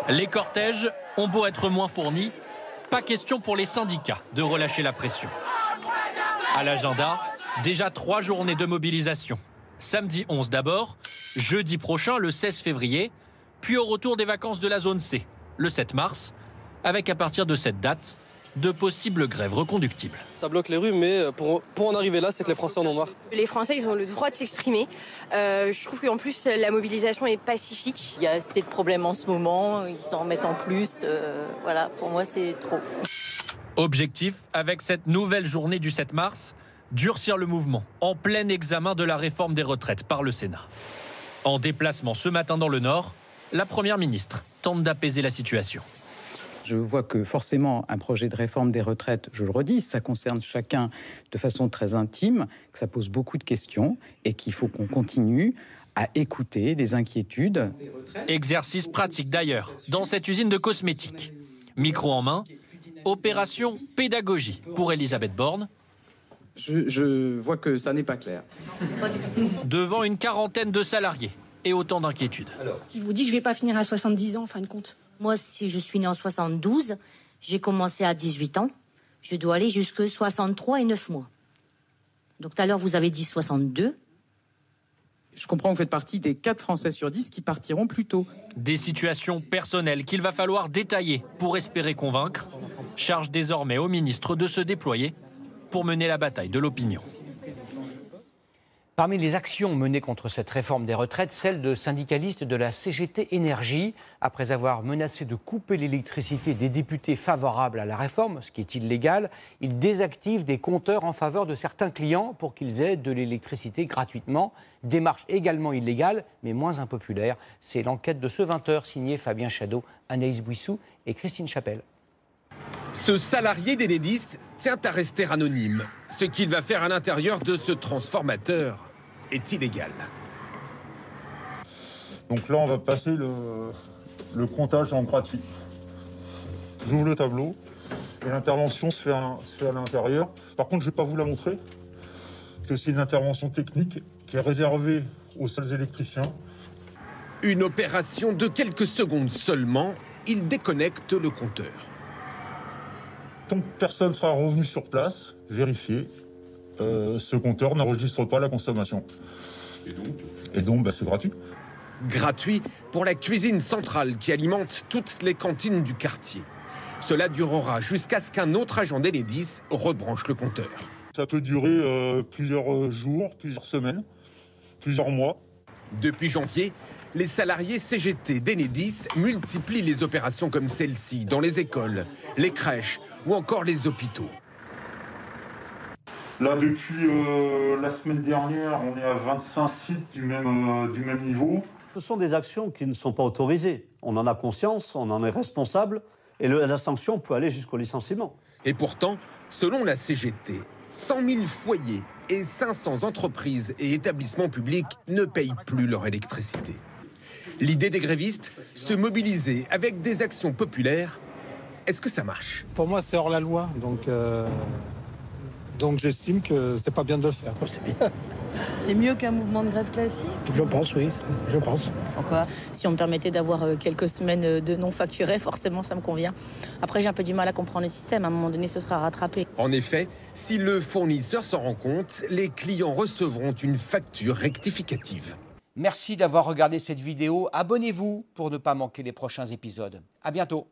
Les cortèges ont beau être moins fournis, pas question pour les syndicats de relâcher la pression. À l'agenda, déjà 3 journées de mobilisation. Samedi 11 d'abord, jeudi prochain le 16 février, puis au retour des vacances de la zone C, le 7 mars, avec à partir de cette date, de possibles grèves reconductibles. Ça bloque les rues, mais pour en arriver là, c'est que les Français en ont marre. Les Français, ils ont le droit de s'exprimer. Je trouve qu'en plus, la mobilisation est pacifique. Il y a assez de problèmes en ce moment, ils s'en remettent en plus. Voilà, pour moi, c'est trop. Objectif, avec cette nouvelle journée du 7 mars, durcir le mouvement, en plein examen de la réforme des retraites par le Sénat. En déplacement ce matin dans le Nord, la Première ministre tente d'apaiser la situation. Je vois que forcément, un projet de réforme des retraites, je le redis, ça concerne chacun de façon très intime, que ça pose beaucoup de questions et qu'il faut qu'on continue à écouter les inquiétudes. Exercice pratique d'ailleurs, dans cette usine de cosmétiques. Micro en main, opération pédagogie pour Elisabeth Borne. Je vois que ça n'est pas clair. Devant une quarantaine de salariés et autant d'inquiétudes. Qui vous dit que je ne vais pas finir à 70 ans en fin de compte? Moi, si je suis née en 72, j'ai commencé à 18 ans. Je dois aller jusque 63 et 9 mois. Donc tout à l'heure, vous avez dit 62. Je comprends que vous faites partie des 4 Français sur 10 qui partiront plus tôt. Des situations personnelles qu'il va falloir détailler pour espérer convaincre. Charge désormais au ministre de se déployer pour mener la bataille de l'opinion. Parmi les actions menées contre cette réforme des retraites, celle de syndicalistes de la CGT Énergie. Après avoir menacé de couper l'électricité des députés favorables à la réforme, ce qui est illégal, ils désactivent des compteurs en faveur de certains clients pour qu'ils aient de l'électricité gratuitement. Démarche également illégale, mais moins impopulaire. C'est l'enquête de ce 20h signée Fabien Chadeau, Anaïs Bouissou et Christine Chapelle. Ce salarié d'Enedis tient à rester anonyme. Ce qu'il va faire à l'intérieur de ce transformateur est illégal. Donc là, on va passer le comptage en gratuit. J'ouvre le tableau et l'intervention se fait à l'intérieur. Par contre, je ne vais pas vous la montrer, parce que c'est une intervention technique qui est réservée aux seuls électriciens. Une opération de quelques secondes seulement, il déconnecte le compteur. Tant que personne sera revenu sur place, vérifier, ce compteur n'enregistre pas la consommation. Et donc c'est gratuit. Gratuit pour la cuisine centrale qui alimente toutes les cantines du quartier. Cela durera jusqu'à ce qu'un autre agent d'Enedis rebranche le compteur. Ça peut durer plusieurs jours, plusieurs semaines, plusieurs mois. Depuis janvier, les salariés CGT d'Enedis multiplient les opérations comme celle-ci dans les écoles, les crèches ou encore les hôpitaux. Là, depuis la semaine dernière, on est à 25 sites du même niveau. Ce sont des actions qui ne sont pas autorisées. On en a conscience, on en est responsable, et la sanction peut aller jusqu'au licenciement. Et pourtant, selon la CGT, 100 000 foyers et 500 entreprises et établissements publics ne payent plus leur électricité. L'idée des grévistes, se mobiliser avec des actions populaires, est-ce que ça marche? Pour moi, c'est hors la loi, donc j'estime que c'est pas bien de le faire. C'est bien. C'est mieux qu'un mouvement de grève classique? Je pense, oui, je pense. Pourquoi? Si on me permettait d'avoir quelques semaines de non facturés, forcément, ça me convient. Après, j'ai un peu du mal à comprendre le système. À un moment donné, ce sera rattrapé. En effet, si le fournisseur s'en rend compte, les clients recevront une facture rectificative. Merci d'avoir regardé cette vidéo. Abonnez-vous pour ne pas manquer les prochains épisodes. À bientôt.